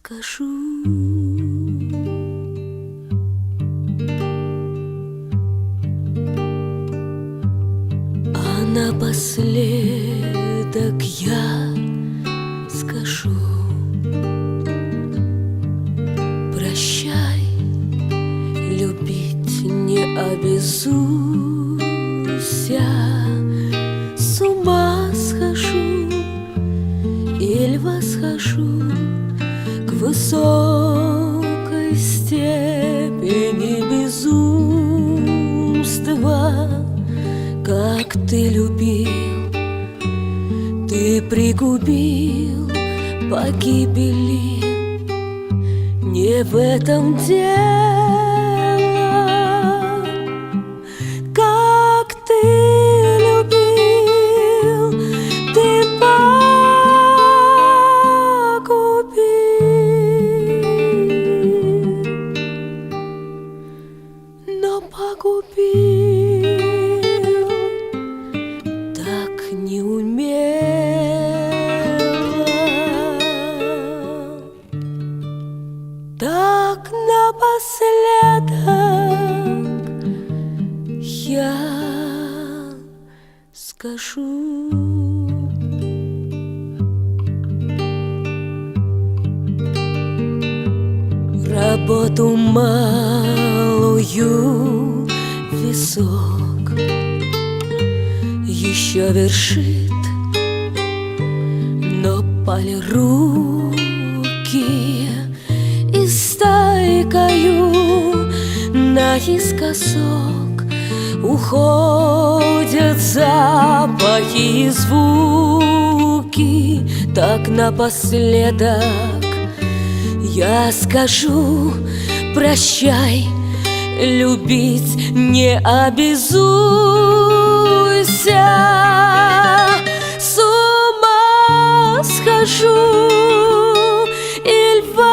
скажу. А напоследок я скажу: прощай, любить не обязуйся. С ума схожу или восхожу к высокой степени безумства. Как ты любил, ты пригубил погибели. Не в этом дело. Как ты любил, ты погубил, но погубил так неумело. Так напоследок я скажу: работу малую висок еще вершит, но полируки и стайкою наискосок уходят запахи и звуки. Так напоследок я скажу: прощай, любить не обязуйся. С ума схожу или восхожу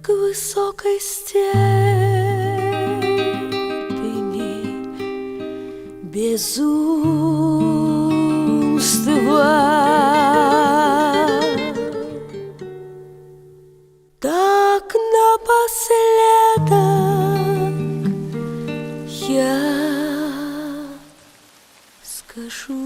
к высокой степени безумства. Так напоследок я скажу.